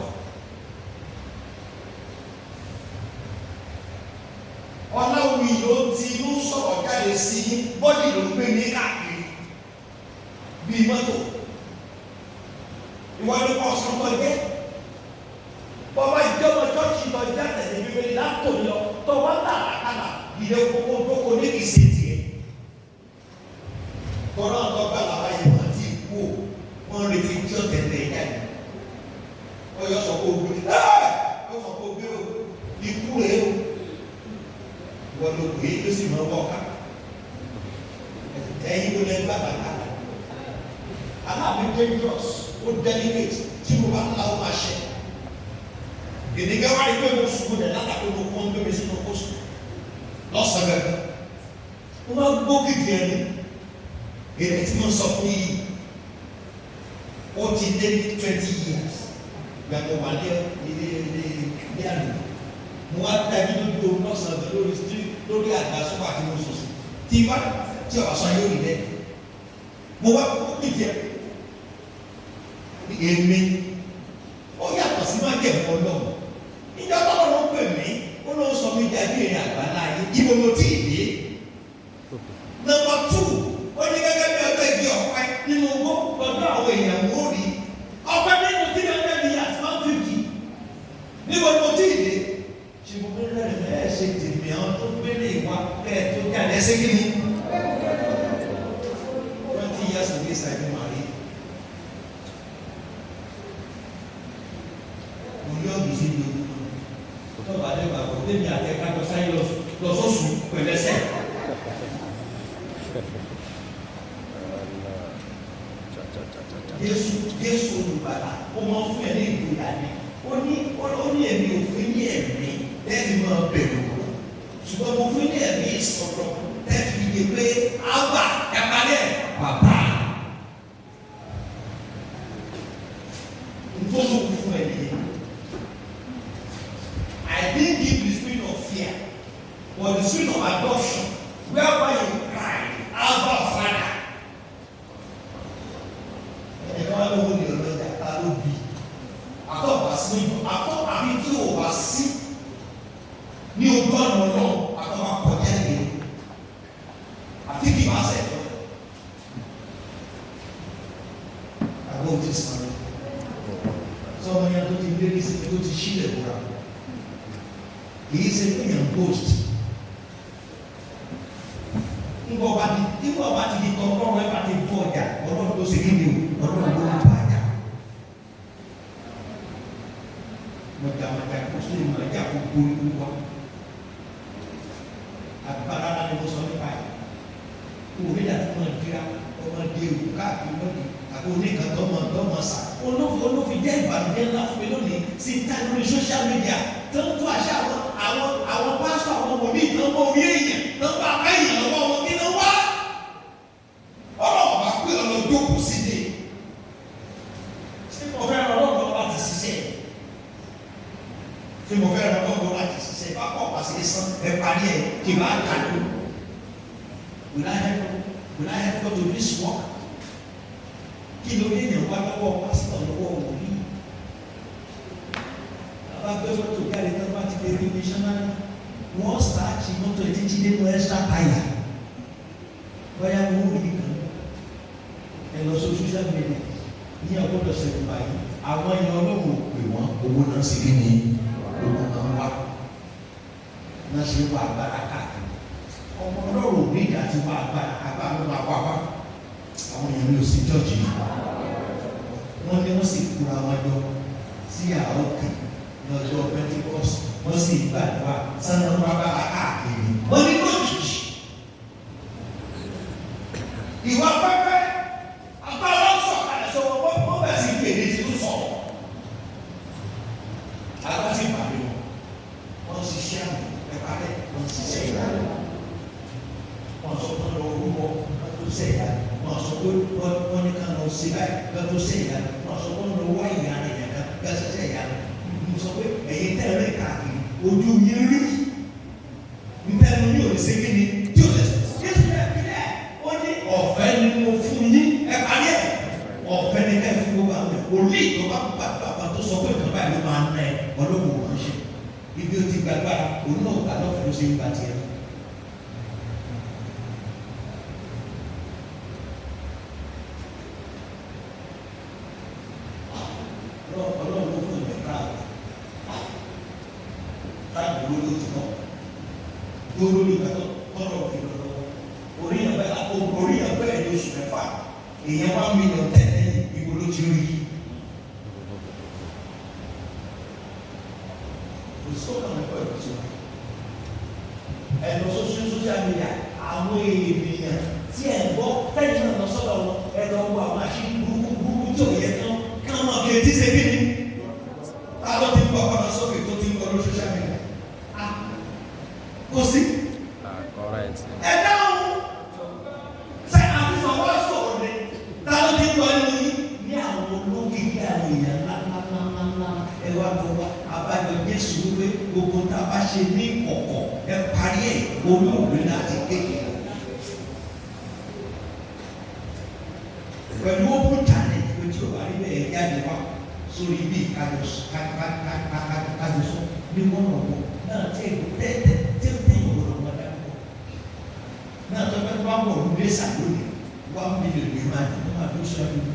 Speaker 1: Ọlọ́run ìlú ti inú sọ̀rọ̀ jáde sí bọ́dì ló ń gbé ní káàkiri bíi mọ́tò ìwádìí kan sọ́kọ́ jẹ́ bọ́bá ìjọba chọ́ọ̀chì lọ jáde ní bíbélì látò lọ tó wọ́n tà àkàlà ìdè kókó tó kó ní kìí ṣe tiẹ̀ tọ́lá ọ̀tọ́gbà làwọn yẹn wọ́n ti kú wọ́n retí tí ó tẹ̀lé jáde wọ́n yọ sọ pé o gbé yọ sọ pé o gbé ikú rẹ̀ o wọ́n ló gbé ló sì máa wọ́ ká ẹ̀yin ló lẹ́ gbà bàtà aláàbí dangerous ó delicate tí mo bá ń la ó máa ṣe ìdíkẹ́ wá rí pé mo sùn dẹ̀ látàkó mo kọ́ ń gbé mi sínú kóso lọ́sàn-án gẹ́gẹ́ mo máa gbó kìkì ẹni èrè tí mo sọ fún yìí ó ti dé ní 20 years gbàgbọ́ wà ní àná mo wá dájú lójú omi lọ́sàn-án lórí street lórí àgbà sọ́kọ̀ àti mo sọ̀sọ̀ tí ìbá tí ọ̀bà sọ yóò rí bẹ́ẹ̀ mo wá kó kìkì ẹ̀ èmi ó yàtọ̀ sí máa jẹ̀ mọ́ lọ́wọ́ ìjọ tọ́lọ́ ló pè mí ó ló sọ mí káàkiri àgbàlá yìí ibo mo ti dé. Number 2, ó ní gẹ́gẹ́ bí ọjọ́ ìgbé ọ̀pẹ nínú owó lọ́dọ̀ àwọn èèyàn wò rí. Ọ̀pẹ nínú 300 years 150. Níbo ni mo ti dé? Ṣé mo gbé lẹ́rìn ẹ̀ ṣe tèmi àwọn tó gbélé ìwà bẹ́ẹ̀ tó jáde ẹsẹ̀ kí ni? 20 years ago I been married. Mo yọ gbèsè ní ojú náà. Tó bá dé bàbá débi àtẹ̀ká lọ sáyé lọ sọ́sù pẹ̀lẹ́sẹ̀. Jésù olùbàdà ó máa ń fún ẹ ní ìgbéga ni. Ó ní ẹ̀mí òfin ní ẹ̀mí lẹ́yìn máa bẹ̀rù. Ṣùgbọ́n mo fún ní ẹ̀mí ìsọ̀rọ̀ lẹ́yìn ìdè pé àgbà ẹ̀ka dẹ̀ bàbá. Nítorí òkú fún ẹ nìyẹn. I didn't give the spirit of fear, but the spirit of adoption, whereby you cry, Abba, Father. Ẹ̀ka wá lówó ni ọ̀rọ̀ ìjà ká ló bí. Àtọ̀wá sí àbí tí ò wá sí ní ojú ọ̀nà ọlọ́run àtọ̀wá kọjá ìgbé. Àti kì í bá sẹ̀ lọ. Àgbo ti sàn lọ. Sọ́mọ yẹn tó ti gbé ní síbi tó ti sílẹ̀ wúra. Kìí ṣe pé yẹn post. Nígbà ọba ti di tọ́kọ́ rẹ̀ bá ti bọ̀ ọjà ọlọ́run tó ṣe kí ni o ọlọ́run ló ń bá ọjà. Mọ̀jà kò sí ìmọ̀ ẹ̀já kò gbórí wá. Àgbàrá náà ni mo sọ nípa ẹ̀. Òwe dàtí wọn dira ọmọdé ewu káàkiri lónìí àti oníkan tọmọ sá. Olófin jẹ́ ìbànújẹ́ ńlá fún mi lónìí sí ta lórí social media tó ń tún àṣà àwọn pásítọ̀ àwọn ọmọ mi ìtàn mọ́ orí èèyàn tó ń bá apá èèyàn lọ́wọ́ wọn kí ló wá. Ọlọ́run bá pé ọ̀nà ìjókòó sílé. Ṣé mo fẹ́ ràn lọ́gbọ̀n láti ṣiṣẹ́? Ṣé mo fẹ́ ràn lọ́gbọ̀n láti ṣiṣẹ́? Bá pọ̀ pàṣẹ sán ẹ parí ẹ̀ kí bá kà ló. Will I help God to do this work? Kí ló dé yẹn wá lọ́wọ́ pásítọ̀ lọ́wọ́ wòlíì? Agbẹ́fọ́ tó jáde tó bá ti lè rí missionary wọ́n sáàtì mọ́tò títí nínú extra tire bóyá wọ́n rí kan ẹ lọ sí social media ní ọgbọ́dọ̀ sẹ́yìn báyìí àwọn èèyàn ọlọ́run pè wọ́n owó náà sì rí ní owó náà wá náà sì wà agbára káàkiri ọmọ ọlọ́run ní ìdá tí wọ́n agbára ló máa wá wá àwọn èèyàn ní òsì jọ́ọ̀jì wọ́n ní wọ́n sì kúra wọn jọ sí àwọn òkè lọ́jọ́ Pentecost wọ́n sì gbàdúrà sánà bàbá káàkiri wọ́n ní lójijì ìwà pẹ́pẹ́ agbára sọ̀kalẹ̀ sọ̀rọ̀ wọ́n bẹ̀ sí kéde tí ó sọ̀rọ̀ aláṣẹ ìpàdé wọn ṣiṣẹ́ àmì ẹ̀ka rẹ̀ wọ́n ṣiṣẹ́ ìyàrá wọ́n sọ pé lọ orúkọ wọ́n tó ṣe ìyàrá wọ́n sọ pé wọ́n ní ká lọ sí báyìí wọ́n tó ṣe ìyàrá wọ́n sọ pé lọ wá ìyàrá ìyàrá wọ́n ṣiṣẹ́ ìyàrá mo sọ pé ẹ̀yin tẹ́lẹ̀ káàkiri ojú yín rí ntẹ́nu ní òrìṣẹ́ kí ni tí o lè sọ yéṣu ẹ̀ kílẹ̀ ó ní ọ̀fẹ́ ni mo fún yín ẹ̀ parí ẹ̀ ọ̀fẹ́ ni ká ẹ̀ fún gbogbo àwọn ẹ̀ olú ìjọba pàtàkì tó sọ pé ìjọba ìlú máa ń nà ẹ̀ ọlọ́wọ́ wọn ṣe ibi ó ti gbàgbára òun náà gbà lọ́fẹ̀ẹ́ ló ṣe ń gbà tiẹ̀. Ọlọ́run ló fún ìgbẹ́ káàkiri táàbù lórí ti kọ́ lórí ìgbàgbọ́ tọ́lọ̀ òfin lọ́wọ́ orí ẹ̀gbẹ́ ẹ̀ ní oṣù mẹ́fà èèyàn 1 million tẹ̀lé ìbò ló ti rí òṣìṣẹ́ ọ̀nà ẹ̀kọ́ ẹ̀kọ́ tí wọ́n ẹ̀lọ́ social media àwọn èèyàn tí ẹ̀ gbọ́ tẹ́lẹ̀ náà lọ sọ́dọ̀ wọn ẹ̀lọ́ wọ àwọn àṣírí burúkú tí ò yẹ kán máa fi etí ṣe kí ni táwọn ti ń bọ̀ ọ̀nà sókè tó ti ń bọ̀ lórí social media kò sí. ẹ dáhùn ṣé àfihàn sọ̀rọ̀ ni táwọn ti ń bọ̀ nínú yìí ní àwọn olókìkí àwọn èèyàn ńláńláńláńlá ẹ wá bọ̀ wá abájọ Jésù wípé gbogbo tá a bá ṣe ní ìkọ̀kọ̀ ẹ parí ẹ̀ olóògbé láti kékeré. pẹ̀lú open challenge pé tí o bá rí bẹ́ẹ̀ jáde wá sórí ibi kájọsọ ní wọ́n rọ̀ wọ́n náà tí dé sàlóyè wọ́n mi lè lè máa dé máa tó ṣẹ́gun.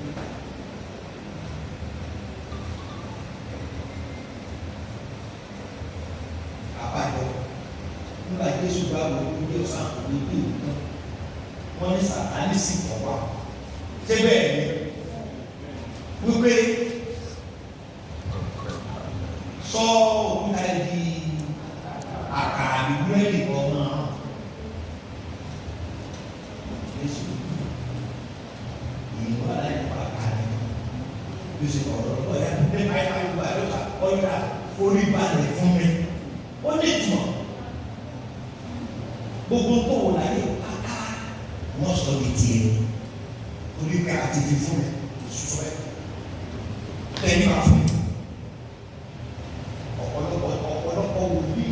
Speaker 1: Àbájọ nígbà Jésù bá wọ ojú ọ̀sán kò ní bí òkú wọ́n ní Sàtánì sì kọ̀ wá. Ṣé bẹ́ẹ̀ ni? Wípé sọ òkúta di àkàrà ní búrẹ́dì kan náà. Jésù ìlú aláìní àkàrà Jésù ọ̀rọ̀ ọ̀yà ní àìmáyé wà lóka ọ̀yà orí balẹ̀ fún mi. Ó ní ìtumọ̀ gbogbo tó wò láyé pátá wọ́n sọ di tiẹ̀ orí pé àti fi fún mi sọ ẹ̀ tẹ́lẹ̀ wá fún mi. Ọ̀pọ̀lọpọ̀ wòlíì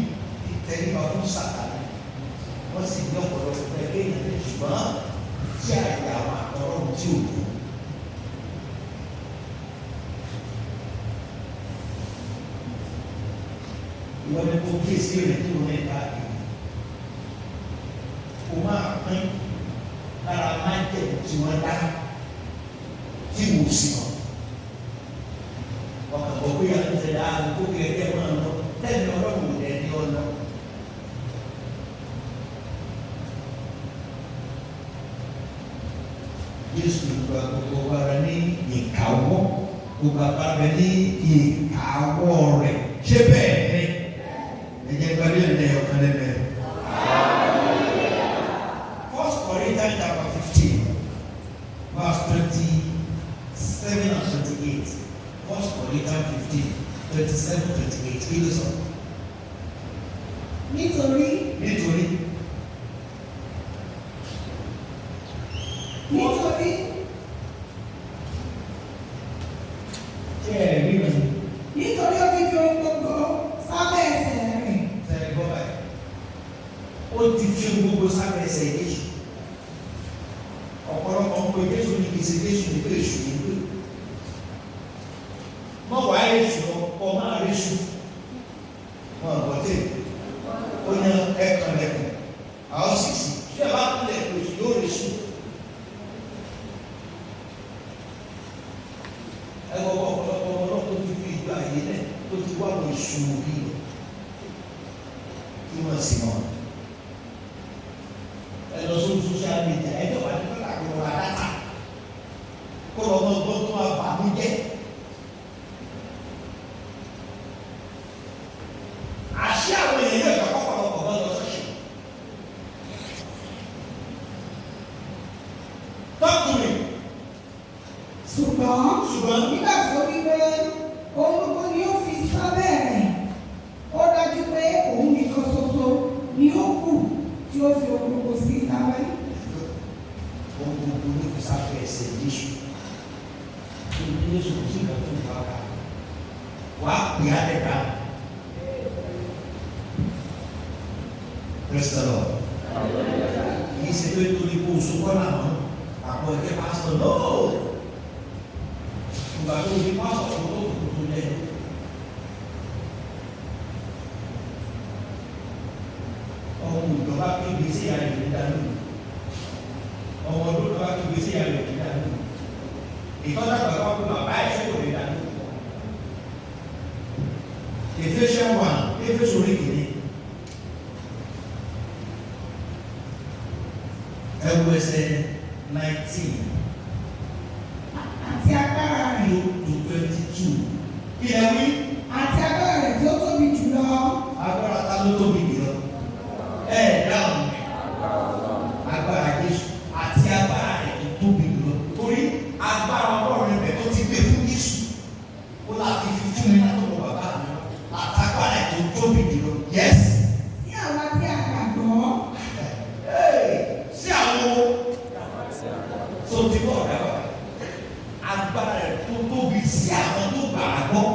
Speaker 1: tẹ́lẹ̀ wá fún Sàtánì wọ́n sì ní ọ̀pọ̀lọpọ̀ ẹgbẹ́ ìyẹn ṣùgbọ́n tí àyè àwọn àtọ̀rọ̀ tí ò kú. Ìwọ́n ní kó kí èsì rẹ̀ tó ní káàkiri. O máa pín lára máa ń tẹ̀ tí wọ́n dá tí wò sí wọn. Ọkàn bọ̀ pé àti tẹ̀lé àgbo kó kí ẹgbẹ́ wọn lọ tẹ́lẹ̀ ọlọ́run ò dẹ̀ ní ọ̀nà. Jésù gba gbogbo ara ní ìkáwọ́ gbogbo abábẹ́ ní ìkáwọ́ rẹ̀ ṣé bẹ́ẹ̀ ni ẹ̀jẹ̀ gbadé ẹ̀ ọ̀kan lẹ́bẹ̀ẹ́. 1 Corinthians chapter 15 verse 27 and 28. 1 Corinthians 15 27 28 kí ló sọ?
Speaker 2: Nítorí
Speaker 1: ṣé ẹ rí mi?
Speaker 2: Nítorí ó ti fi ohun gbogbo sábẹ́ ẹsẹ̀ rẹ̀.
Speaker 1: Ṣé ẹ gbọ́ báyìí? Ó ti fi ohun gbogbo sábẹ́ ẹsẹ̀ Jésù. Ọ̀pọ̀lọpọ̀ ń pe Jésù ní kìí ṣe Jésù ní pé èṣù ní pé. Mọ̀ wá èṣù ọ máa rí èṣù. Wọ́n àgbọ̀ tẹ̀. Ó ní ẹ̀kan lẹ̀kùn. Àwọn sì sí. Ṣé ẹ bá kúlẹ̀ pé èṣù yóò rí èṣù? Tó ti wá lọ ìṣòro yìí kí wọ́n sì mọ̀ ẹ lọ sórí social media ẹ jọ wà ní kọ́lá kó lọ ra dátà kó lọ mọ gbọ́ tó wà bàmú jẹ́ àṣé àwọn èèyàn yóò gbà pọ̀pọ̀lọpọ̀ bá lọ sọ́ọ̀ṣì tọ́kùnrin
Speaker 2: ṣùgbọ́n nígbà tí ó wí pé ohun gbogbo ni ó fi sábẹ́ rẹ̀ ó dájú pé òun nìkan ṣoṣo ni ó kù tí ó fi ohun gbogbo sí lábẹ́.
Speaker 1: Ohun gbogbo ló fi sábẹ́ ẹsẹ̀ Jésù. Ṣé Jésù kò sí ìgbà tó ń bá wa? Wàá pè á lẹ́ka. Praise the Lord. Kì í ṣe pé torí kó o sopọ́ làwọn àpò ẹ̀kẹ́ pásítọ̀ náà. Ìgbà tó o di pásítọ̀ tó tó tó lẹ́yìn. Ọmọ ìjọba pé gbèsè ayọ̀ ní dánú. Ọmọ ọdún ìjọba pé gbèsè ayọ̀ ní dánú. Ìtọ́jà gbàgbọ́ pé bàbá ẹ̀ṣẹ̀ kò lè dánú. Ephesians 1, Éfésù orí kìíní. Ẹ̀wù ẹsẹ̀ 19.
Speaker 2: Àti agbára rẹ̀.
Speaker 1: To 22. Kí ẹ wí?
Speaker 2: Àti agbára rẹ̀ tí ó tóbi jùlọ.
Speaker 1: Agbára ta ló tóbi jùlọ? Dáhùn mi. Agbára Jésù àti agbára rẹ̀ tó tóbi jùlọ. Torí agbára ọlọ́run rẹ̀ tó ti gbé fún Jésù. Ó láti fi fún mi látọ̀dọ̀ bàbá mi. Àtàgbára rẹ̀ tó tóbi jùlọ. Yes.
Speaker 2: Sí àwa tí a gbàgbọ́.
Speaker 1: Sí àwọn tó ti bọ̀ ọ̀dà wa. Agbára rẹ̀ tó tóbi sí àwọn tó gbàgbọ́.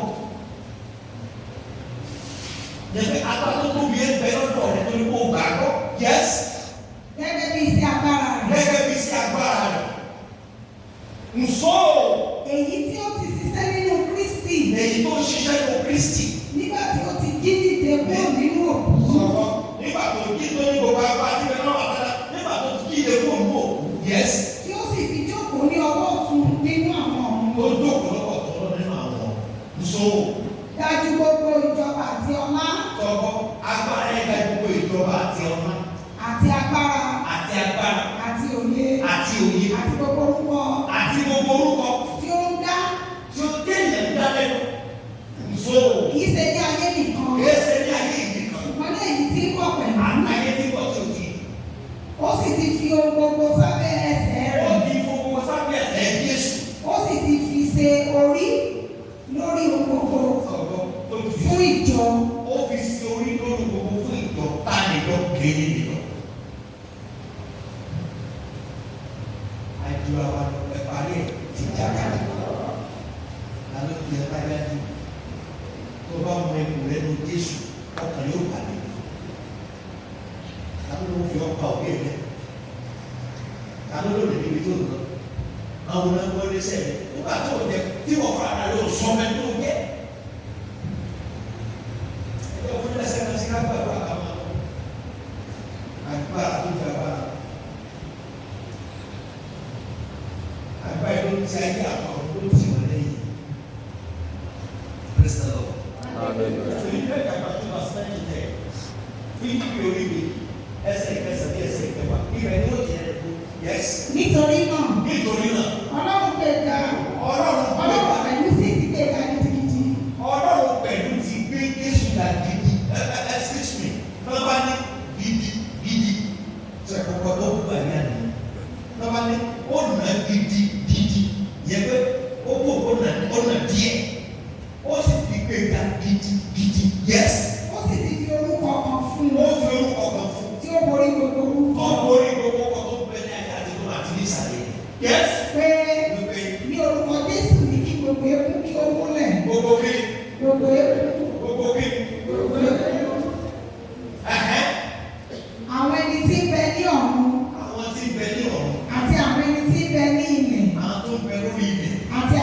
Speaker 1: ìjọba àti ọmọ.
Speaker 2: Àti agbára.
Speaker 1: Àti agbára.
Speaker 2: Àti òye.
Speaker 1: Àti òye.
Speaker 2: Àti gbogbo orúkọ.
Speaker 1: Àti gbogbo orúkọ.
Speaker 2: Tí ó ń dá.
Speaker 1: Tí ó kéèyàn ń dá lẹ́nu. So.
Speaker 2: Kìí ṣe ní ayé nìkan.
Speaker 1: Kìí ṣe ní ayé nìkan.
Speaker 2: Ṣùgbọ́n ní èyí tí ń bọ̀ pẹ̀lú.
Speaker 1: Àtàyé tí ń bọ̀ tó ti.
Speaker 2: Ó sì ti fi ohun gbogbo sábẹ́ ẹsẹ̀ rẹ̀.
Speaker 1: Ó ti fi gbogbo sábẹ́ ẹsẹ̀ Jésù.
Speaker 2: Ó sì ti fi ṣe orí lórí ohun gbogbo fún ìjọ.
Speaker 1: Ó fi ṣe orí lórí gbogbo fún ìjọ tánìjọ kéde nìjọ. Àjọ àwọn ẹ̀parí ẹ̀ ti jákàdé. Lálẹ́ òkè ẹ̀ bá yájú. Tó bá mọ ẹ̀kú rẹ̀ ní Jésù, ọkàn yóò balẹ̀. Lálẹ́ ló fi ọkọ̀ òkè rẹ̀. Lálẹ́ ló lè níbi tó lọ. Àwọn ọmọ ẹgbẹ́ sẹ́yìn. Nígbà tó o jẹ tí wọ́n fara rẹ̀ ló sọ mẹ́ tó jẹ́. Ẹgbẹ́ òfin lẹ́sẹ̀ náà sí ká gbàgbọ́ àkàmọ́. Agbára tó fẹ́ bá a. Agbára ló ti ayé àwọn ọ̀rọ̀ ló ti wọ̀ lẹ́yìn. Praise the Lord. Filipe kapatu na sẹ́yìn tẹ̀. Filipe orí mi ẹsẹ̀ ìkẹsẹ̀ bí ẹsẹ̀ ìkẹwà. Ibẹ̀ ni ó jẹ́ ẹ̀kú. Yes.
Speaker 2: Nítorí náà.
Speaker 1: Nítorí náà.
Speaker 2: Ọlọ́run gbẹ̀gà. Ọlọ́run pẹ̀lú sí ti gbẹ̀gà gidigidi.
Speaker 1: Ọlọ́run pẹ̀lú ti gbé Jésù ga gidi. Excuse me. Nọ́mbà ní gidi. Ṣé kọ̀kọ́ tó gbà ní àná? Nọ́mbà ní ó nà gidi. Yẹ pé ó kó ó nà díẹ̀. Ó sì ti gbé ga gidi. Yes.
Speaker 2: Ó sì ti fi orúkọ kan fún un.
Speaker 1: Ó fi orúkọ kan fún un.
Speaker 2: Tí ó borí gbogbo orúkọ.
Speaker 1: Ó borí gbogbo ọkọ̀ tó ń bẹ ní ayé àti ìlú àti ní ìsàlẹ̀. Yes.
Speaker 2: Pé ní orúkọ Jésù ní kí gbogbo eku kí ó múlẹ̀.
Speaker 1: Gbogbo kí.
Speaker 2: Gbogbo eku.
Speaker 1: Gbogbo kí.
Speaker 2: Gbogbo eku. Àwọn ẹni tí ń bẹ ní ọ̀run.
Speaker 1: Àwọn tí ń bẹ ní ọ̀run.
Speaker 2: Àti àwọn ẹni tí ń bẹ ní ilẹ̀.
Speaker 1: Àwọn tó ń bẹ lórí ilẹ̀.
Speaker 2: Àti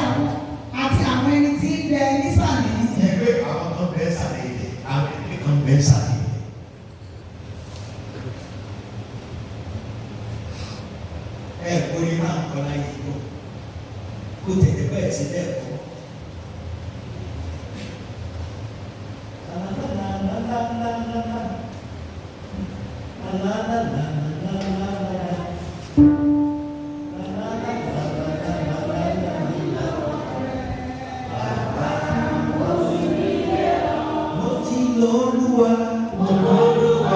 Speaker 2: àwọn ẹni tí ń bẹ nísàlẹ̀ ilẹ̀.
Speaker 1: Ẹgbẹ́ àwọn kan bẹ sàlẹ̀ ilẹ̀. Àwọn ẹgbẹ́ kan bẹ sàlẹ̀ ilẹ̀. Ẹ̀kọ́ ni máa ń kọ́ láyé ìlú. Kó tẹ̀lé bẹ́ẹ̀ sí lẹ́ẹ̀kọ́. Mo ti lọ Olúwa.
Speaker 3: Olúwa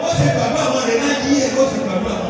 Speaker 1: Ó sì gbàgbọ́ àwọn ọ̀rẹ́ láti yí ẹ̀kọ́ sì gbàgbọ́ àwọn